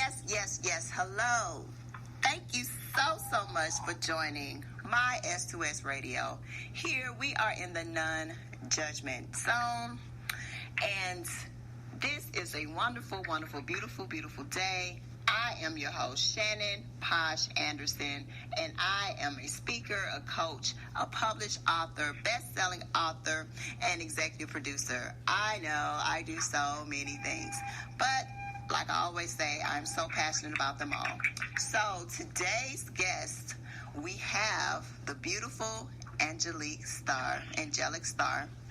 Yes. Hello. Thank you so much for joining my S2S Radio. Here we are in the non-judgment zone. And this is a wonderful, beautiful day. I am your host, Shannon Posh Anderson, and I am a speaker, a coach, a published author, best-selling author, and executive producer. I know I do so many things, but like I always say, I'm so passionate about them all. So today's guest, we have the beautiful Angelic Starr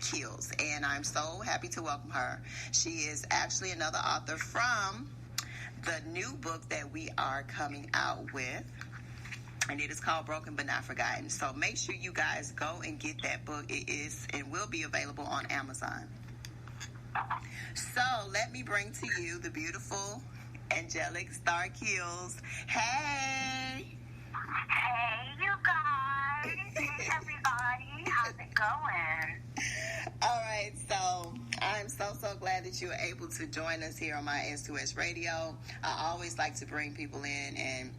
Keels, and I'm so happy to welcome her. She is actually another author from the new book that we are coming out with, and it is called Broken But Not Forgotten. So make sure you guys go and get that book. It is and will be available on Amazon. So let me bring to you the beautiful Angelic Starr Keels. Hey! Hey, you guys! Hey, everybody! How's it going? All right, so I'm so glad that you were able to join us here on my S2S Radio. I always like to bring people in and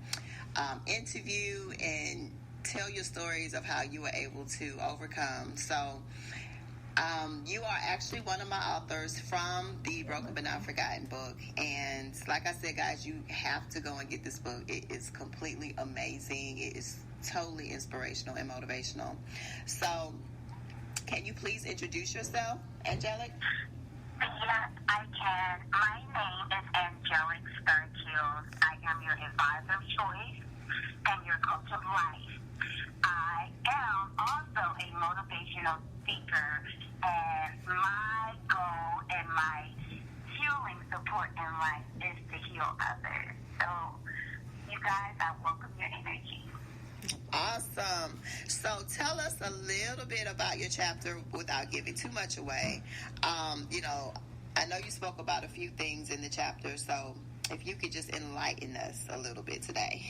interview and tell your stories of how you were able to overcome. So you are actually one of my authors from the Broken But Not Forgotten book. And like I said, guys, you have to go and get this book. It is completely amazing. It is totally inspirational and motivational. So can you please introduce yourself, Angelic? Yes, I can. My name is Angelic Starr Keels. I am your advisor of choice and your coach of life. I am also a motivational speaker, and my goal and my healing support in life is to heal others. So, you guys, I welcome your energy. Awesome. So tell us a little bit about your chapter without giving too much away. I know you spoke about a few things in the chapter, so if you could just enlighten us a little bit today.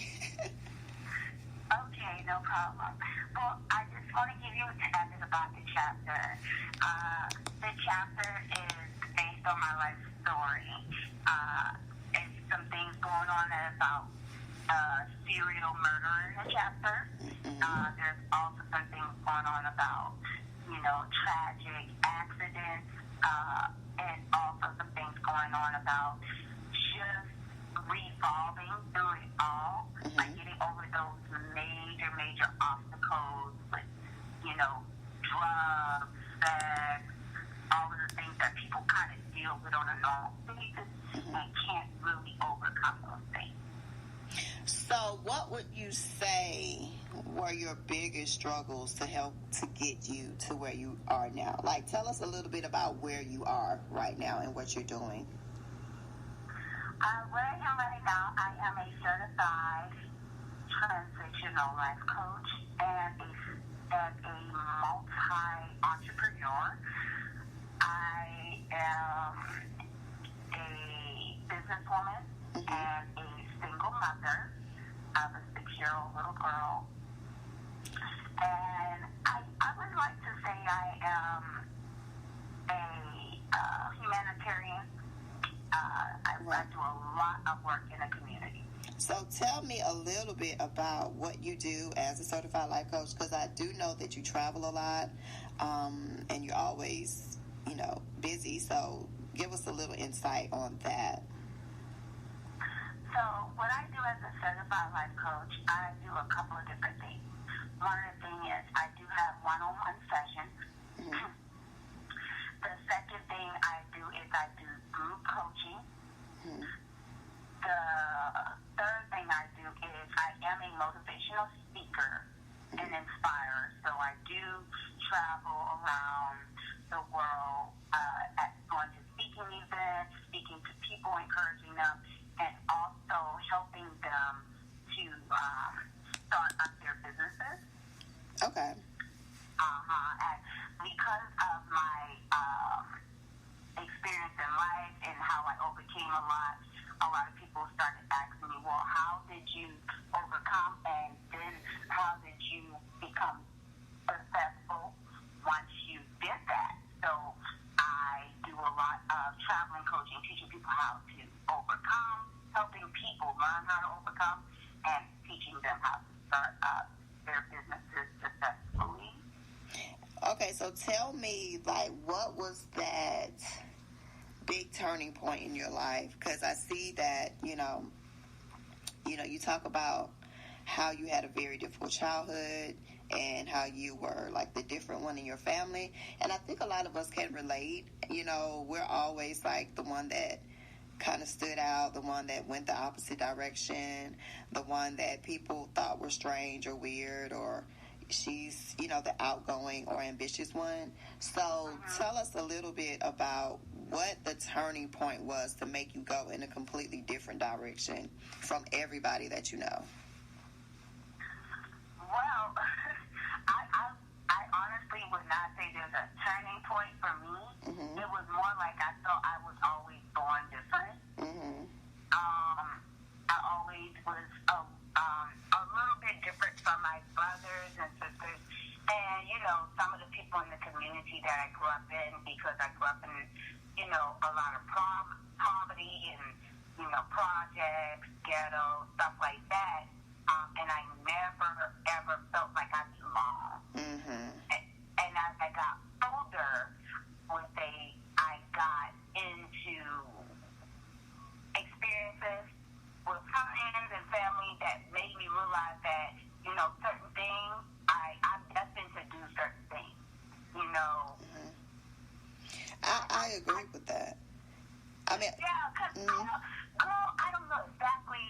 Okay, no problem. Well, I just want to give you a tidbit about the chapter. The chapter is based on my life story. It's some things going on about serial murder in the chapter. There's also some things going on about, tragic accidents, and also some things going on about just revolving through it all, like getting over those major obstacles with, drugs, sex, all of the things that people kind of deal with on a normal basis and can't really overcome those things. So what would you say were your biggest struggles to help to get you to where you are now? Like, tell us a little bit about where you are right now and what you're doing. Where I am right now, I am a certified transitional life coach and a multi-entrepreneur. I am a businesswoman and a single mother of a 6-year-old little girl. And I would like to say I am a humanitarian. I do a lot of work in the community. So tell me a little bit about what you do as a certified life coach, because I do know that you travel a lot and you're always, busy. So give us a little insight on that. So what I do as a certified life coach, I do a couple of different things. One of the things is I do have one-on-one sessions. The second thing I do is I do group coaching. The third thing I do is I am a motivational speaker and inspirer. So I do travel around the world going to speaking events, speaking to people, encouraging them, and also helping them to start up their businesses. Okay. And because of my experience in life and how I overcame a lot of people started asking me, well, how did you overcome, and then how did you become successful once you did that? So I do a lot of traveling coaching, teaching people how to overcome helping people learn how to overcome and teaching them how to start their businesses successfully. Okay, so tell me, like, what was that big turning point in your life? Because I see that, you talk about how you had a very difficult childhood and how you were like the different one in your family. And I think a lot of us can relate. We're always like the one that kind of stood out, the one that went the opposite direction, the one that people thought were strange or weird, or she's, the outgoing or ambitious one. So tell us a little bit about what the turning point was to make you go in a completely different direction from everybody that you know. Well, I honestly would not say there's a turning point for me. Mm-hmm. It was more like I thought I was always born different. Mm-hmm. I always was a little bit different from my brothers and sisters. And, some of the people in the community that I grew up in, because I grew up in, a lot of poverty and, projects, ghetto, stuff like that. And I never, ever felt like I belonged. Mm-hmm. And as I got older, I got into experiences with friends and family that made me realize that, certain things, I'm destined to do certain things, Mm-hmm. I agree with that. I mean, yeah, because, girl, I don't know exactly.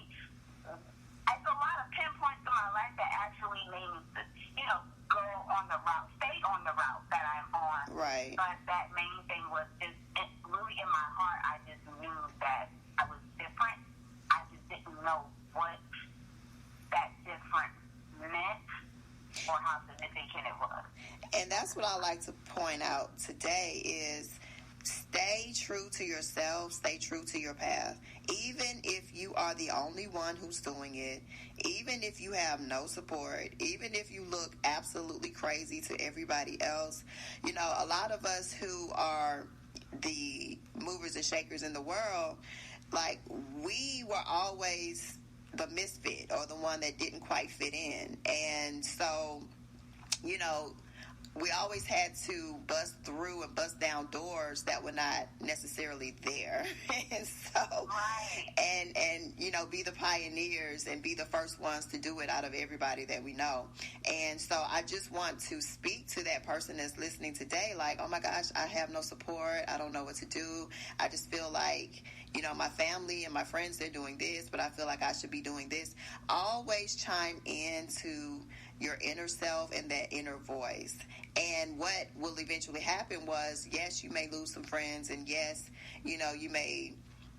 It's a lot of pinpoints in my life that actually made me, go on the route, stay on the route that I'm on. Right. But that main thing was just, really in my heart, I just knew that I was different. I just didn't know what that difference meant or how significant it was. And that's what I like to point out today is stay true to yourself, stay true to your path. Even if you are the only one who's doing it, even if you have no support, even if you look absolutely crazy to everybody else, a lot of us who are the movers and shakers in the world, like, we were always the misfit or the one that didn't quite fit in. And so, we always had to bust through and bust down doors that were not necessarily there. And so, right. and be the pioneers and be the first ones to do it out of everybody that we know. And so I just want to speak to that person that's listening today, like, oh my gosh, I have no support. I don't know what to do. I just feel like, my family and my friends, they're doing this, but I feel like I should be doing this. Always chime into your inner self and that inner voice. And what will eventually happen was, yes, you may lose some friends, and yes, you may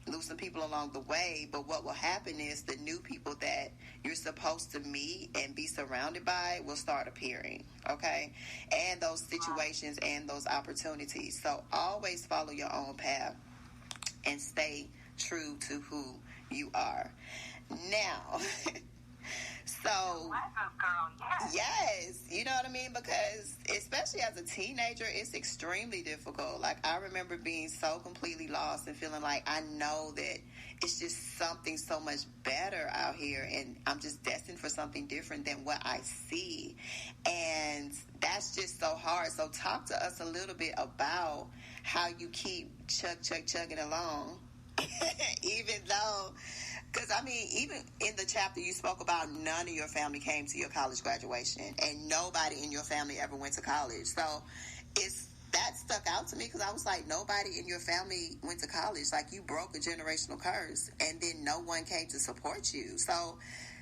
lose some people along the way, but what will happen is the new people that you're supposed to meet and be surrounded by will start appearing, okay? And those situations and those opportunities. So always follow your own path and stay true to who you are. Now, so, yes, you know what I mean? Because especially as a teenager, it's extremely difficult. Like, I remember being so completely lost and feeling like I know that it's just something so much better out here, and I'm just destined for something different than what I see. And that's just so hard. So talk to us a little bit about how you keep chugging along, even though... Because, even in the chapter you spoke about, none of your family came to your college graduation, and nobody in your family ever went to college. So that stuck out to me, because I was like, nobody in your family went to college. Like, you broke a generational curse, and then no one came to support you. So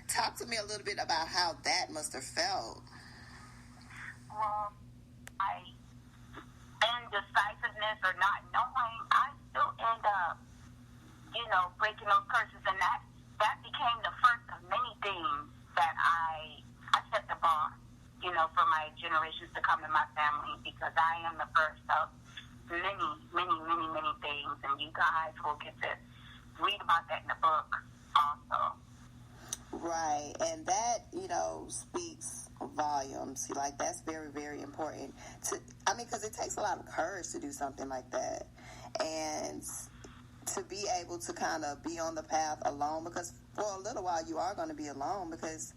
talk to me a little bit about how that must have felt. Well, indecisiveness or not knowing, I still end up breaking those curses, and that became the first of many things that I set the bar, for my generations to come in my family, because I am the first of many, many, many, many things, and you guys will get to read about that in the book also. Right, and that, speaks volumes. Like, that's very, very important. Because it takes a lot of courage to do something like that. And to be able to kind of be on the path alone, because for a little while you are going to be alone because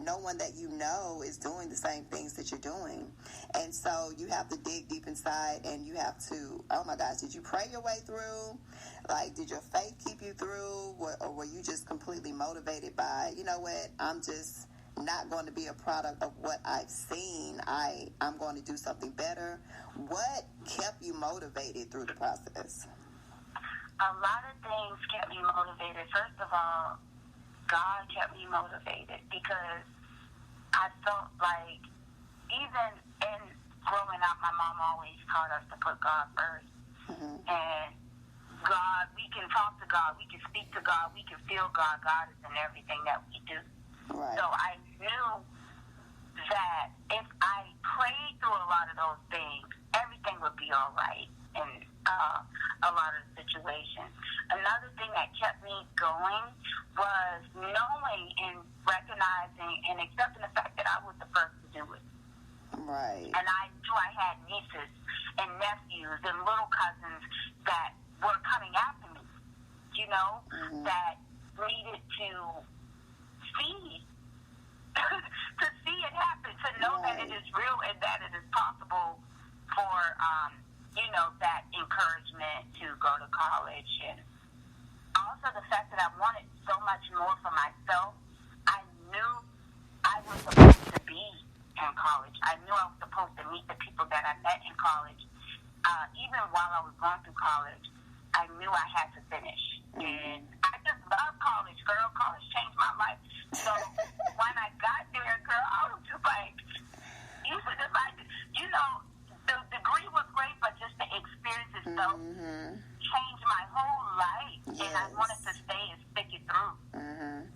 no one that you know is doing the same things that you're doing. And so you have to dig deep inside, and you have to, oh my gosh, did you pray your way through? Like, did your faith keep you through? Or were you just completely motivated by, you know what, I'm just not going to be a product of what I've seen. I'm going to do something better. What kept you motivated through the process? A lot of things kept me motivated. First of all, God kept me motivated because I felt like even in growing up, my mom always taught us to put God first. Mm-hmm. And God, we can talk to God, we can speak to God, we can feel God. God is in everything that we do. Right. So I knew that if I prayed through a lot of those things, everything would be all right in a lot of situations. Another thing that kept me going was knowing and recognizing and accepting the fact that I was the first to do it. Right. And I knew I had nieces and nephews and little cousins that were coming after me, you know, mm-hmm. that needed to see to see it happen, to know right. that it is real and that it is possible for, you know, that encouragement to go to college. And also the fact that I wanted so much more for myself. I knew I was supposed to be in college. I knew I was supposed to meet the people that I met in college. Even while I was going through college, I knew I had to finish. Mm-hmm. And I just love college, girl. College changed my life. So when I got there, girl, I was just like, even if I, you know, the degree was great, but just the experience itself mm-hmm. changed my whole life. Yes. And I wanted to stay and stick it through. Mm-hmm.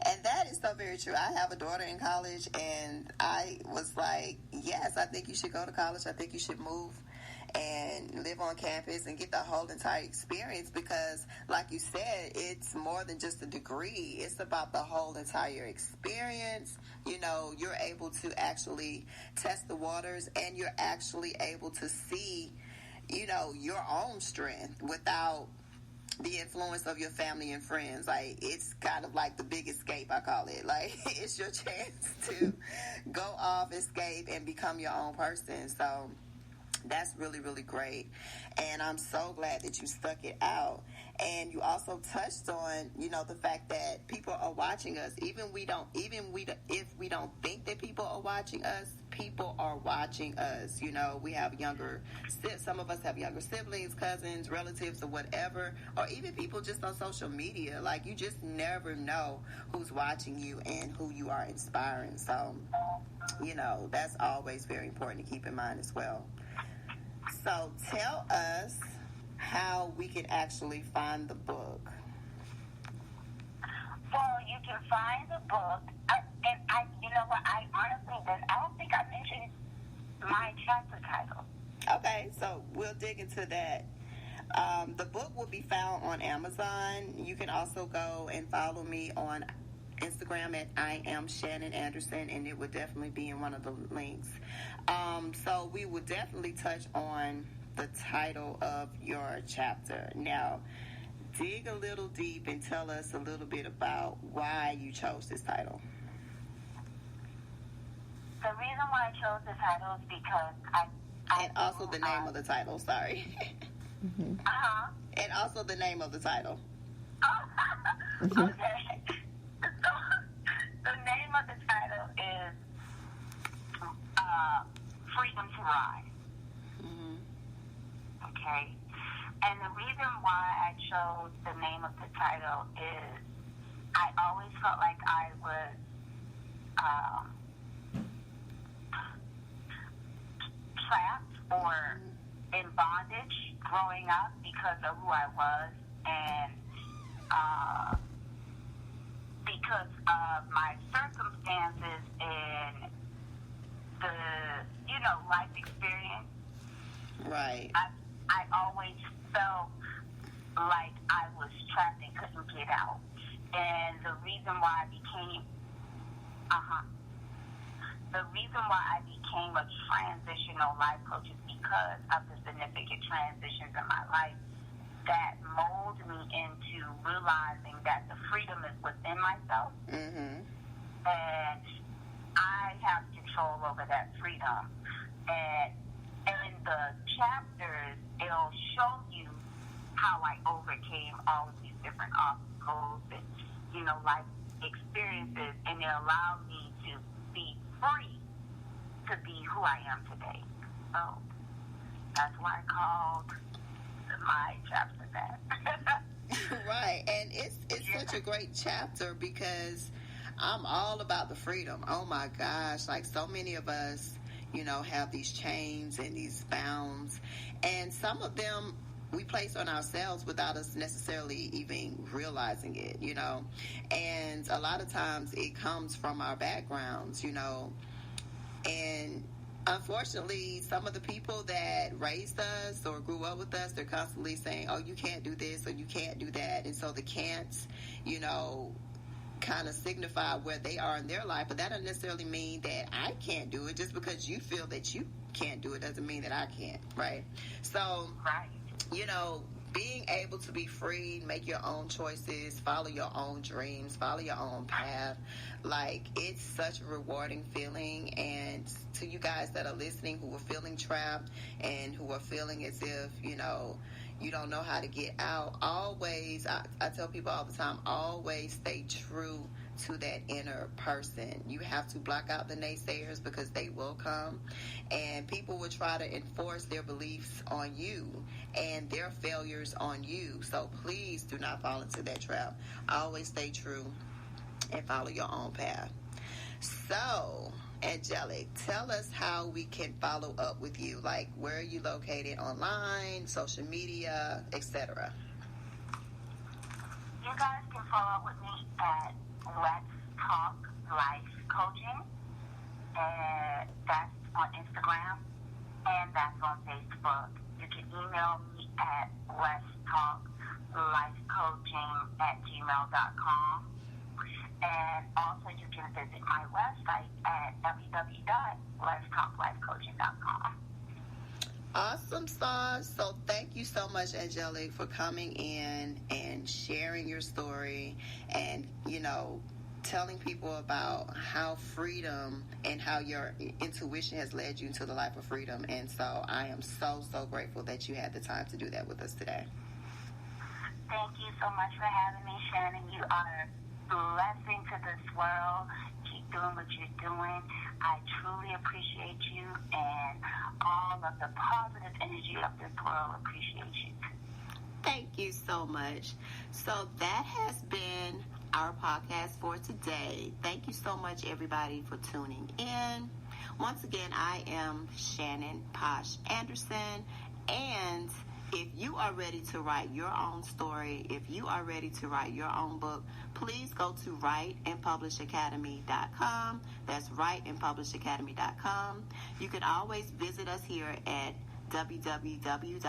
And that is so very true. I have a daughter in college, and I was like, yes, I think you should go to college. I think you should move and live on campus and get the whole entire experience, because like you said, it's more than just a degree. It's about the whole entire experience. You know, you're able to actually test the waters, and you're actually able to see, you know, your own strength without the influence of your family and friends. Like, it's kind of like the big escape, I call it. Like, it's your chance to go off, escape, and become your own person. So that's really, really great. And I'm so glad that you stuck it out. And you also touched on, you know, the fact that people are watching us. If we don't think that people are watching us, people are watching us. You know, we have some of us have younger siblings, cousins, relatives, or whatever, or even people just on social media. Like, you just never know who's watching you and who you are inspiring. So, you know, that's always very important to keep in mind as well. So tell us how we can actually find the book. Well, you can find the book, you know what, I don't think I mentioned my chapter title. Okay, so we'll dig into that. The book will be found on Amazon. You can also go and follow me on Instagram at I am Shannon Anderson, and it would definitely be in one of the links. So we will definitely touch on the title of your chapter. Now, dig a little deep and tell us a little bit about why you chose this title. The reason why I chose the title is because and also the name of the title, sorry. Mm-hmm. Uh-huh. And also the name of the title. Okay. So, the name of the title is Freedom to Rise. Mm-hmm. Okay. And the reason why I chose the name of the title is I always felt like I was trapped or in bondage growing up because of who I was, and because of my circumstances and the, you know, life experience. Right. I always felt like I was trapped and couldn't get out. And the reason why I became a transitional life coach is because of the significant transitions in my life that mold me into realizing that the freedom is within myself. Mm-hmm. And I have control over that freedom. And in the chapters, it'll show you how I overcame all of these different obstacles and, life experiences, and it allowed me to be free to be who I am today. So that's why I called my chapter that. Right, and it's such a great chapter because I'm all about the freedom. Oh my gosh, like so many of us, have these chains and these bounds, and some of them we place on ourselves without us necessarily even realizing it, and a lot of times it comes from our backgrounds, and unfortunately, some of the people that raised us or grew up with us, they're constantly saying, oh, you can't do this or you can't do that. And so the can'ts, kind of signify where they are in their life. But that doesn't necessarily mean that I can't do it. Just because you feel that you can't do it doesn't mean that I can't, right? So, right. Being able to be free, make your own choices, follow your own dreams, follow your own path, like it's such a rewarding feeling. And to you guys that are listening who are feeling trapped and who are feeling as if, you don't know how to get out, always, I tell people all the time, always stay true to that inner person. You have to block out the naysayers because they will come, and people will try to enforce their beliefs on you and their failures on you. So please do not fall into that trap. Always stay true and follow your own path. So, Angelic, tell us how we can follow up with you. Like, where are you located online, social media, etc.? You guys can follow up with me at Let's Talk Life Coaching. That's on Instagram, and that's on Facebook. You can email me at letstalklifecoaching@gmail.com. And also you can visit my website at www.letstalklifecoaching.com. Awesome sauce. So thank you so much, Angelic, for coming in and sharing your story and, telling people about how freedom and how your intuition has led you to the life of freedom. And so I am so, so grateful that you had the time to do that with us today. Thank you so much for having me, Shannon. You are a blessing to this world. Keep doing what you're doing. I truly appreciate you, and all of the positive energy of this world appreciates you. Thank you so much. So that has been our podcast for today. Thank you so much, everybody, for tuning in. Once again, I am Shannon Posh Anderson, and if you are ready to write your own story, if you are ready to write your own book, please go to writeandpublishacademy.com. That's writeandpublishacademy.com. You can always visit us here at www.my2,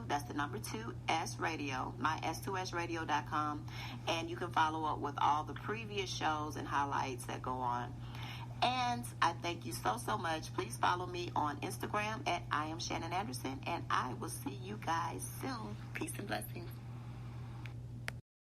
that's the number 2S radio, my2sradio.com, and you can follow up with all the previous shows and highlights that go on. And I thank you so, so much. Please follow me on Instagram at I am Shannon Anderson, and I will see you guys soon. Peace and blessings.